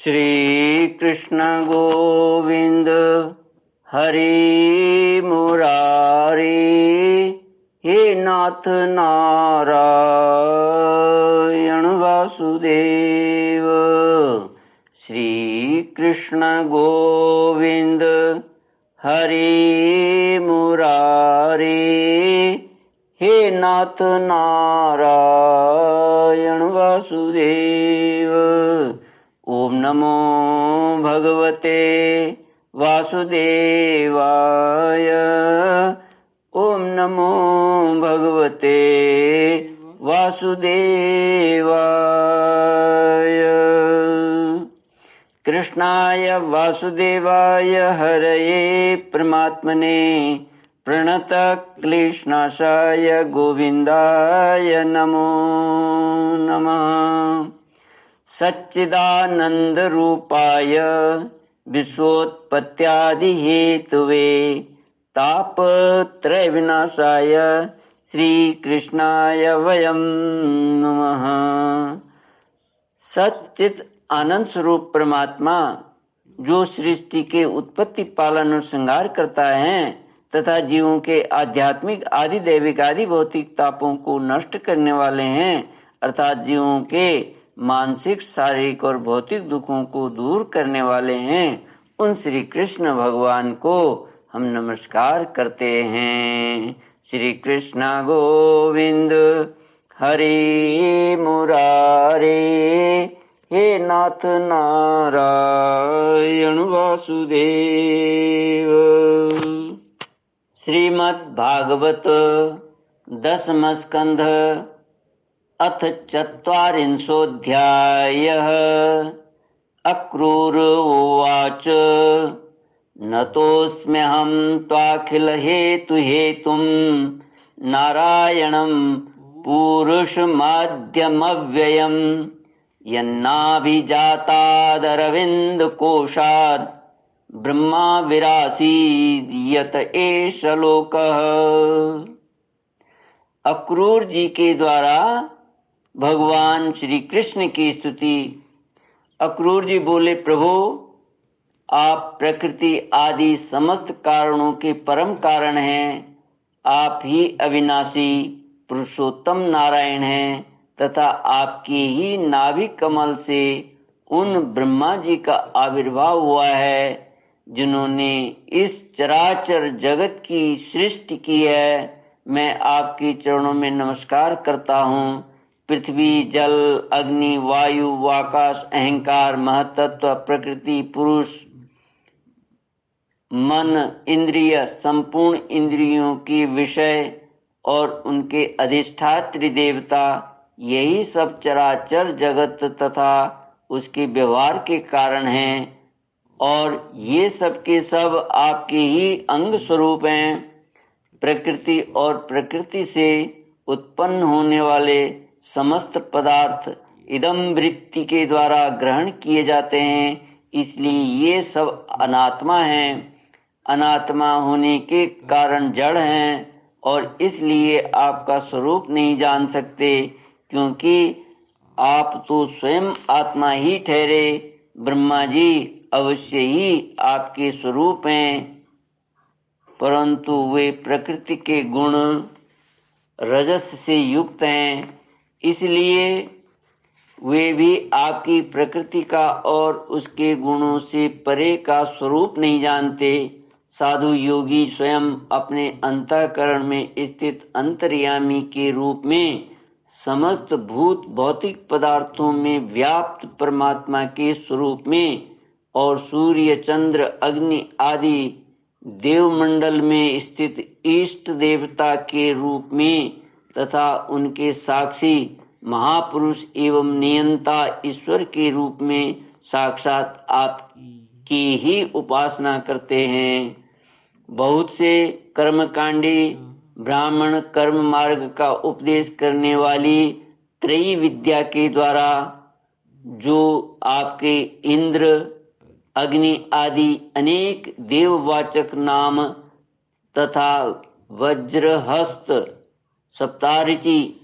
श्री कृष्ण गोविंद हरि मुरारी, हे नाथ नारायण वासुदेव। श्री कृष्ण गोविंद हरि मुरारी, हे नाथ नारायण वासुदेव। ओम नमो भगवते वासुदेवाय। ओम नमो भगवते वासुदेवाय। कृष्णाय वासुदेवाय हरये परमात्मने प्रणतक्लेशनाशाय गोविन्दाय नमो नमः। सच्चिदानन्दरूपाय विश्वोत्पत्त्यादिहेतवे तापत्रयविनाशाय श्रीकृष्णाय वयं नमः। सच्चित आनंद स्वरूप परमात्मा जो सृष्टि के उत्पत्ति पालन और श्रृंगार करता है तथा जीवों के आध्यात्मिक आदि दैविक आदि भौतिक तापों को नष्ट करने वाले हैं, अर्थात जीवों के मानसिक शारीरिक और भौतिक दुखों को दूर करने वाले हैं, उन श्री कृष्ण भगवान को हम नमस्कार करते हैं। श्री कृष्ण गोविंद हरि मुरारे, हे नाथ नारायण वासुदेव। श्रीमद् भागवत दशम स्कंध अथ चत्वारिंशोऽध्यायः। अक्रूर उवाच नतोऽस्म्यहं त्वाखिल हेतुं नारायणं पुरुषमाद्यमव्ययम् यन्नाभिजातादरविन्दकोशात् ब्रह्मा विरासीद्यत एष लोकः। अक्रूर जी के द्वारा भगवान श्री कृष्ण की स्तुति। अक्रूर जी बोले, प्रभु आप प्रकृति आदि समस्त कारणों के परम कारण हैं। आप ही अविनाशी पुरुषोत्तम नारायण हैं तथा आपके ही नाभि कमल से उन ब्रह्मा जी का आविर्भाव हुआ है जिन्होंने इस चराचर जगत की सृष्टि की है। मैं आपके चरणों में नमस्कार करता हूँ। पृथ्वी, जल, अग्नि, वायु, आकाश, अहंकार, महतत्व, प्रकृति, पुरुष, मन, इंद्रिय, संपूर्ण इंद्रियों के विषय और उनके अधिष्ठात्री देवता, यही सब चराचर जगत तथा उसके व्यवहार के कारण हैं और ये सब के सब आपके ही अंग स्वरूप हैं। प्रकृति और प्रकृति से उत्पन्न होने वाले समस्त पदार्थ इदम वृत्ति के द्वारा ग्रहण किए जाते हैं, इसलिए ये सब अनात्मा हैं। अनात्मा होने के कारण जड़ हैं और इसलिए आपका स्वरूप नहीं जान सकते, क्योंकि आप तो स्वयं आत्मा ही ठहरे। ब्रह्मा जी अवश्य ही आपके स्वरूप हैं, परंतु वे प्रकृति के गुण रजस से युक्त हैं, इसलिए वे भी आपकी प्रकृति का और उसके गुणों से परे का स्वरूप नहीं जानते। साधु योगी स्वयं अपने अंतःकरण में स्थित अंतर्यामी के रूप में समस्त भूत भौतिक पदार्थों में व्याप्त परमात्मा के स्वरूप में और सूर्य, चंद्र, अग्नि आदि देवमंडल में स्थित इष्ट देवता के रूप में तथा उनके साक्षी महापुरुष एवं नियंता ईश्वर के रूप में साक्षात आपकी ही उपासना करते हैं। बहुत से कर्मकांडी ब्राह्मण कर्म मार्ग का उपदेश करने वाली त्रयी विद्या के द्वारा जो आपके इंद्र, अग्नि आदि अनेक देववाचक नाम तथा वज्रहस्त, सप्ताऋचि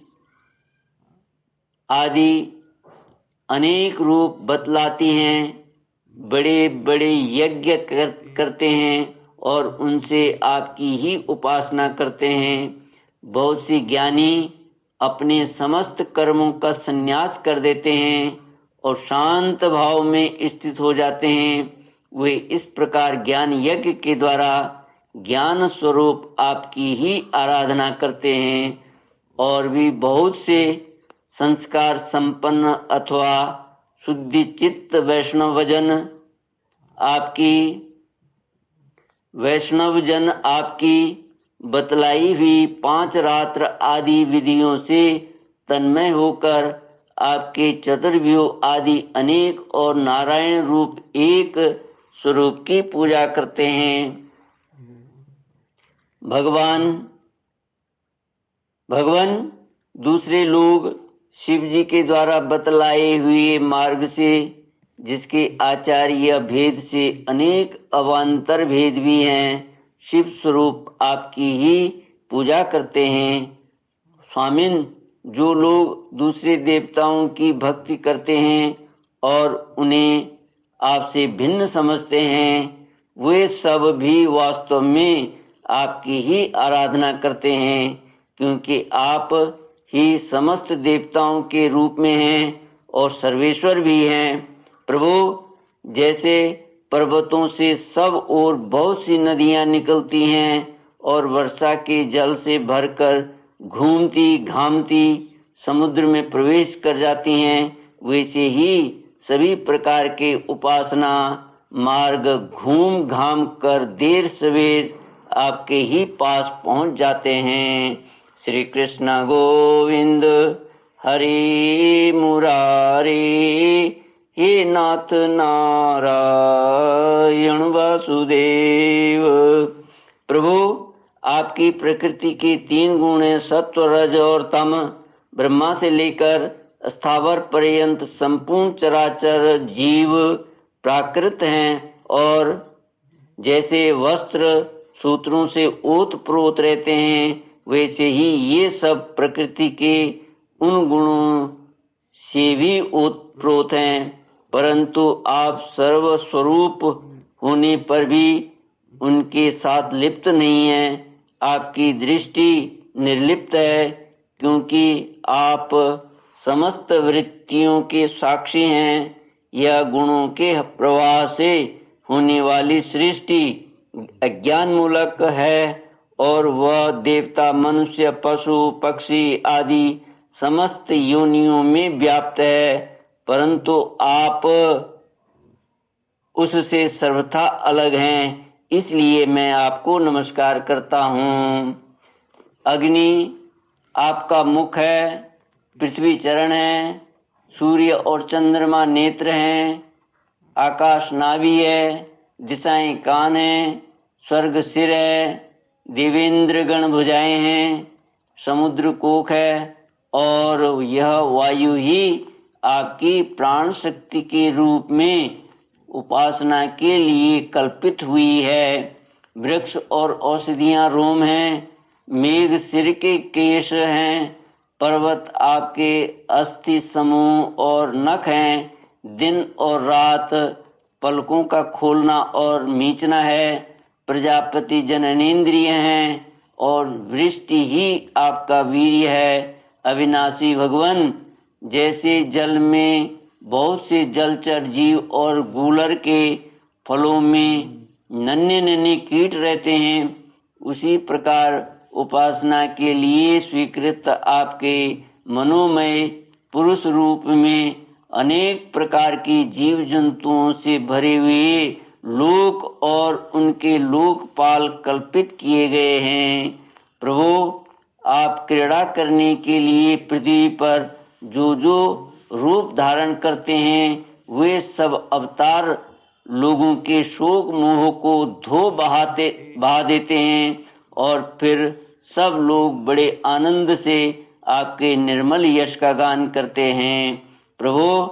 आदि अनेक रूप बतलाती हैं, बड़े बड़े यज्ञ करते हैं और उनसे आपकी ही उपासना करते हैं। बहुत से ज्ञानी अपने समस्त कर्मों का संन्यास कर देते हैं और शांत भाव में स्थित हो जाते हैं। वे इस प्रकार ज्ञान यज्ञ के द्वारा ज्ञान स्वरूप आपकी ही आराधना करते हैं। और भी बहुत से संस्कार संपन्न अथवा शुद्धि चित्त वैष्णवजन आपकी बतलाई हुई 5 रात्र आदि विधियों से तन्मय होकर आपके चतुर्व्यूह आदि अनेक और नारायण रूप एक स्वरूप की पूजा करते हैं। भगवान दूसरे लोग शिव जी के द्वारा बतलाए हुए मार्ग से, जिसके आचार्य भेद से अनेक अवान्तर भेद भी हैं, शिव स्वरूप आपकी ही पूजा करते हैं। स्वामिन, जो लोग दूसरे देवताओं की भक्ति करते हैं और उन्हें आपसे भिन्न समझते हैं, वे सब भी वास्तव में आपकी ही आराधना करते हैं, क्योंकि आप ही समस्त देवताओं के रूप में हैं और सर्वेश्वर भी हैं। प्रभु, जैसे पर्वतों से सब ओर बहुत सी नदियां निकलती हैं और वर्षा के जल से भरकर घूमती घामती समुद्र में प्रवेश कर जाती हैं, वैसे ही सभी प्रकार के उपासना मार्ग घूम घाम कर देर सवेर आपके ही पास पहुंच जाते हैं। श्री कृष्ण गोविंद हरि मुरारी, हे नाथ नारायण वासुदेव। प्रभु, आपकी प्रकृति के 3 गुण हैं, सत्व रज और तम। ब्रह्मा से लेकर स्थावर पर्यंत संपूर्ण चराचर जीव प्राकृत हैं और जैसे वस्त्र सूत्रों से ओत-प्रोत रहते हैं, वैसे ही ये सब प्रकृति के उन गुणों से भी ओत-प्रोत हैं, परंतु आप सर्वस्वरूप होने पर भी उनके साथ लिप्त नहीं हैं। आपकी दृष्टि निर्लिप्त है, क्योंकि आप समस्त वृत्तियों के साक्षी हैं। यह गुणों के प्रवाह से होने वाली सृष्टि अज्ञान मूलक है और वह देवता, मनुष्य, पशु, पक्षी आदि समस्त योनियों में व्याप्त है, परंतु आप उससे सर्वथा अलग हैं, इसलिए मैं आपको नमस्कार करता हूँ। अग्नि आपका मुख है, पृथ्वी चरण है, सूर्य और चंद्रमा नेत्र हैं, आकाश नाभि है, दिशाएं कान हैं, स्वर्ग सिर है, देवेंद्र गण भुजाएं हैं, समुद्र कोख है और यह वायु ही आपकी प्राण शक्ति के रूप में उपासना के लिए कल्पित हुई है। वृक्ष और औषधियां रोम हैं, मेघ सिर के केश हैं, पर्वत आपके अस्थि समूह और नख हैं, दिन और रात पलकों का खोलना और मीचना है, प्रजापति जननेन्द्रिय हैं और वृष्टि ही आपका वीर्य है। अविनाशी भगवान, जैसे जल में बहुत से जलचर जीव और गूलर के फलों में नन्हे नन्हे कीट रहते हैं, उसी प्रकार उपासना के लिए स्वीकृत आपके मनोमय पुरुष रूप में अनेक प्रकार की जीव जंतुओं से भरे हुए लोक और उनके लोकपाल कल्पित किए गए हैं। प्रभु, आप क्रीड़ा करने के लिए पृथ्वी पर जो जो रूप धारण करते हैं, वे सब अवतार लोगों के शोक मोह को बहा देते हैं और फिर सब लोग बड़े आनंद से आपके निर्मल यश का गान करते हैं। प्रभु,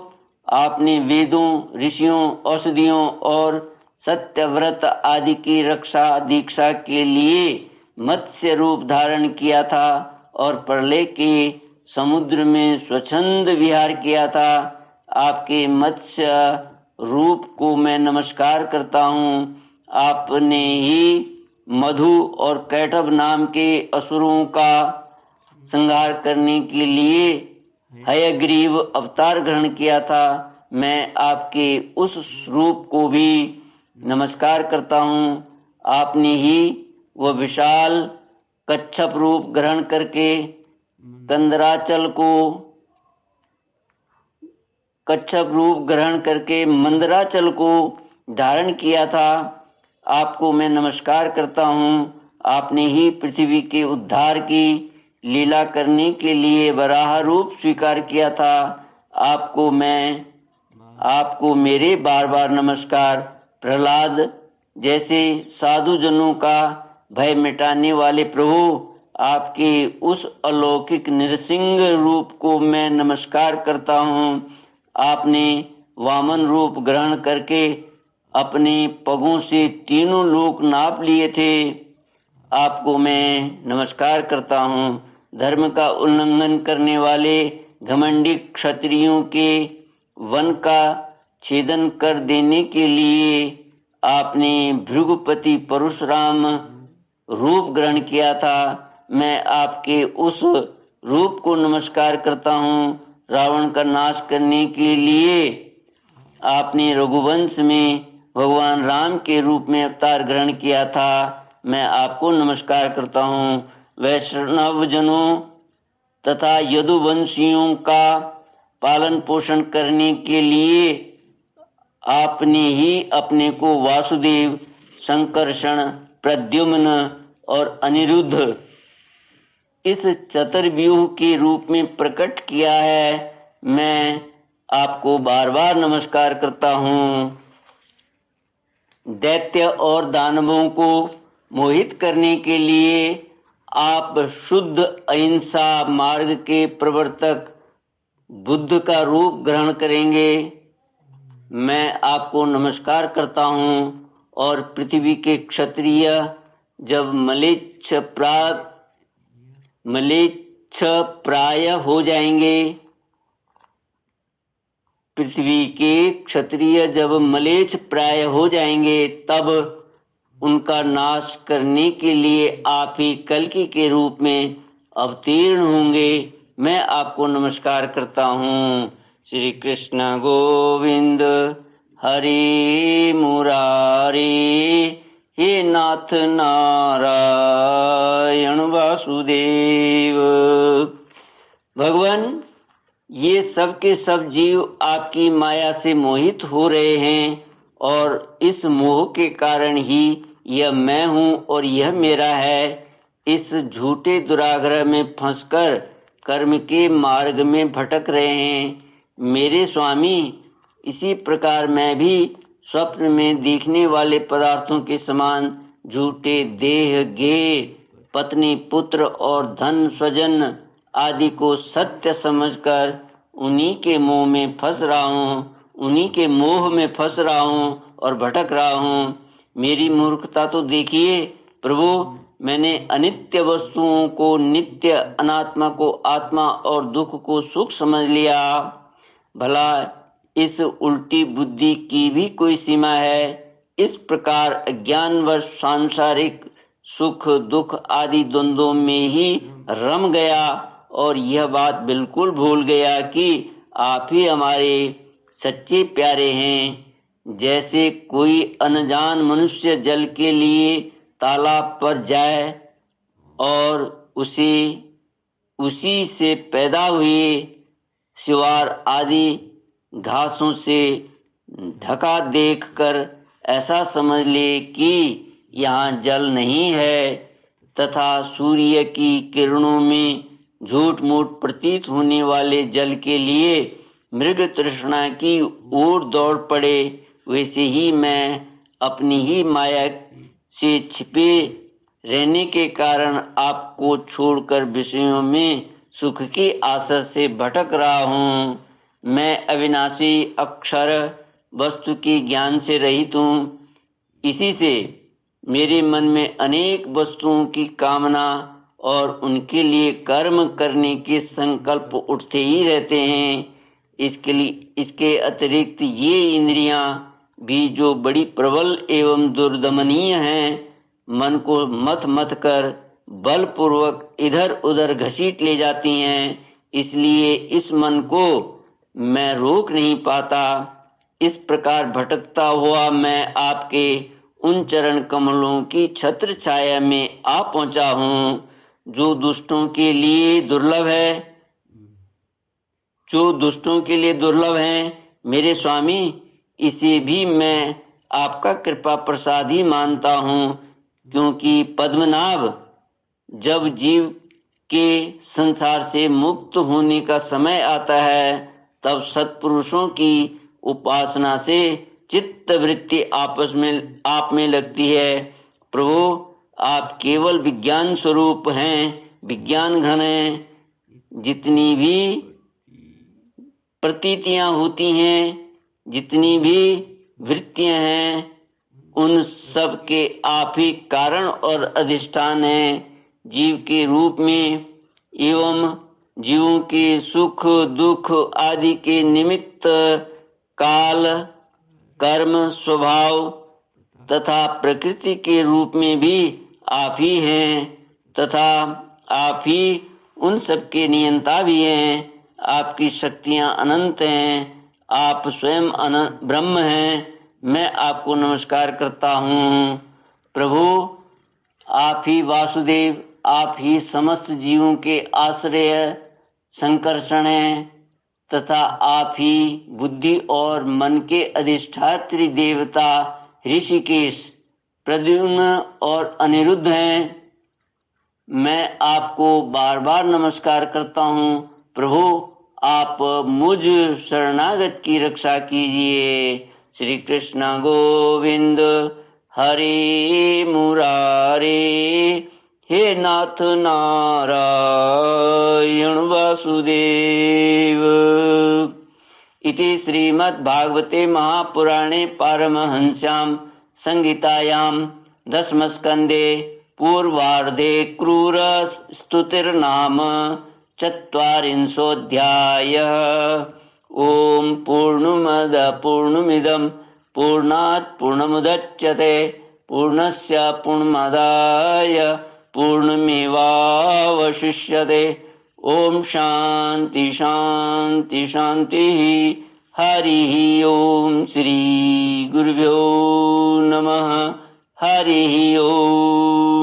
आपने वेदों, ऋषियों, औषधियों और सत्यव्रत आदि की रक्षा दीक्षा के लिए मत्स्य रूप धारण किया था और प्रलय के समुद्र में स्वच्छंद विहार किया था। आपके मत्स्य रूप को मैं नमस्कार करता हूँ। आपने ही मधु और कैटभ नाम के असुरों का संहार करने के लिए हयग्रीव अवतार ग्रहण किया था। मैं आपके उस रूप को भी नमस्कार करता हूँ। आपने ही वह विशाल कच्छप रूप ग्रहण करके कच्छप रूप ग्रहण करके मंदराचल को धारण किया था। आपको मैं नमस्कार करता हूँ। आपने ही पृथ्वी के उद्धार की लीला करने के लिए वराह रूप स्वीकार किया था। आपको मेरे बार बार नमस्कार। प्रहलाद जैसे साधु जनों का भय मिटाने वाले प्रभु, आपके उस अलौकिक नृसिंह रूप को मैं नमस्कार करता हूँ। आपने वामन रूप ग्रहण करके अपने पगों से तीनों लोक नाप लिए थे। आपको मैं नमस्कार करता हूँ। धर्म का उल्लंघन करने वाले घमंडी क्षत्रियों के वन का छेदन कर देने के लिए आपने भृगुपति परशुराम रूप ग्रहण किया था। मैं आपके उस रूप को नमस्कार करता हूँ। रावण का नाश करने के लिए आपने रघुवंश में भगवान राम के रूप में अवतार ग्रहण किया था। मैं आपको नमस्कार करता हूँ। वैष्णव जनों तथा यदुवंशियों का पालन पोषण करने के लिए आपने ही अपने को वासुदेव, संकर्षण, प्रद्युम्न और अनिरुद्ध इस चतुर्व्यूह के रूप में प्रकट किया है। मैं आपको बार बार नमस्कार करता हूँ। दैत्य और दानवों को मोहित करने के लिए आप शुद्ध अहिंसा मार्ग के प्रवर्तक बुद्ध का रूप ग्रहण करेंगे। मैं आपको नमस्कार करता हूँ। और पृथ्वी के क्षत्रिय जब मलेच्छ प्राय हो जाएंगे, पृथ्वी के क्षत्रिय जब मलेच्छ प्राय हो जाएंगे, तब उनका नाश करने के लिए आप ही कल्कि के रूप में अवतीर्ण होंगे। मैं आपको नमस्कार करता हूँ। श्री कृष्ण गोविंद हरि मुरारी, हे नाथ नारायण वासुदेव। भगवान, ये सब के सब जीव आपकी माया से मोहित हो रहे हैं और इस मोह के कारण ही यह मैं हूँ और यह मेरा है। इस झूठे दुराग्रह में फंसकर कर्म के मार्ग में भटक रहे हैं। मेरे स्वामी, इसी प्रकार मैं भी स्वप्न में दिखने वाले पदार्थों के समान झूठे देह, गेह, पत्नी, पुत्र और धन स्वजन आदि को सत्य समझकर उन्हीं के मोह में फंस रहा हूँ और भटक रहा हूँ। मेरी मूर्खता तो देखिए प्रभु। मैंने अनित्य वस्तुओं को नित्य, अनात्मा को आत्मा और दुख को सुख समझ लिया। भला इस उल्टी बुद्धि की भी कोई सीमा है? इस प्रकार अज्ञानवश सांसारिक सुख दुख आदि द्वंद्वों में ही रम गया और यह बात बिल्कुल भूल गया कि आप ही हमारे सच्चे प्यारे हैं। जैसे कोई अनजान मनुष्य जल के लिए तालाब पर जाए और उसी से पैदा हुए सिवार आदि घासों से ढका देखकर ऐसा समझ ले कि यहाँ जल नहीं है, तथा सूर्य की किरणों में झूठ मूठ प्रतीत होने वाले जल के लिए मृग तृष्णा की ओर दौड़ पड़े, वैसे ही मैं अपनी ही माया से छिपे रहने के कारण आपको छोड़कर विषयों में सुख की आशा से भटक रहा हूँ। मैं अविनाशी अक्षर वस्तु के ज्ञान से रहित हूँ। इसी से मेरे मन में अनेक वस्तुओं की कामना और उनके लिए कर्म करने के संकल्प उठते ही रहते हैं। इसके अतिरिक्त ये इंद्रियां भी जो बड़ी प्रबल एवं दुर्दमनीय हैं, मन को मथ मथ कर बलपूर्वक इधर उधर घसीट ले जाती हैं। इसलिए इस मन को मैं रोक नहीं पाता। इस प्रकार भटकता हुआ मैं आपके उन चरण कमलों की छत्र छाया में आ पहुंचा हूँ, जो दुष्टों के लिए दुर्लभ है। मेरे स्वामी, इसे भी मैं आपका कृपा प्रसाद ही मानता हूँ, क्योंकि पद्मनाभ, जब जीव के संसार से मुक्त होने का समय आता है, तब सत्पुरुषों की उपासना से चित्त वृत्ति आप में लगती है। प्रभु, आप केवल विज्ञान स्वरूप हैं, विज्ञान घन हैं। जितनी भी प्रतीतियां होती हैं, जितनी भी वृत्तियां हैं, उन सब के आप ही कारण और अधिष्ठान हैं। जीव के रूप में एवं जीवों के सुख दुख आदि के निमित्त काल, कर्म, स्वभाव तथा प्रकृति के रूप में भी आप ही हैं, तथा आप ही उन सब के नियंता भी हैं। आपकी शक्तियां अनंत हैं। आप स्वयं अनंत ब्रह्म हैं। मैं आपको नमस्कार करता हूँ। प्रभु, आप ही वासुदेव, आप ही समस्त जीवों के आश्रय संकर्षण हैं, तथा आप ही बुद्धि और मन के अधिष्ठात्री देवता ऋषिकेश, प्रद्युम्न और अनिरुद्ध हैं। मैं आपको बार बार नमस्कार करता हूँ। प्रभु, आप मुझ शरणागत की रक्षा कीजिए। श्री कृष्ण गोविंद हरे मुरारे, हे नाथ नारायण वासुदेव। इति श्रीमद्भागवते महापुराणे पारमहंस्यां संहितायां दशमस्कन्धे पूर्वार्धे क्रूरस्तुतिर्नाम चत्वारिंशोऽध्यायः। ॐ पूर्णमदः पूर्णमिदं पूर्णात् पूर्णमुदच्यते पूर्णस्य पूर्णमादाय पूर्णमेवावशिष्यते। ॐ शान्ति शान्ति शान्तिः। हरिः ॐ श्री गुरुभ्यो नमः। हरिः ॐ।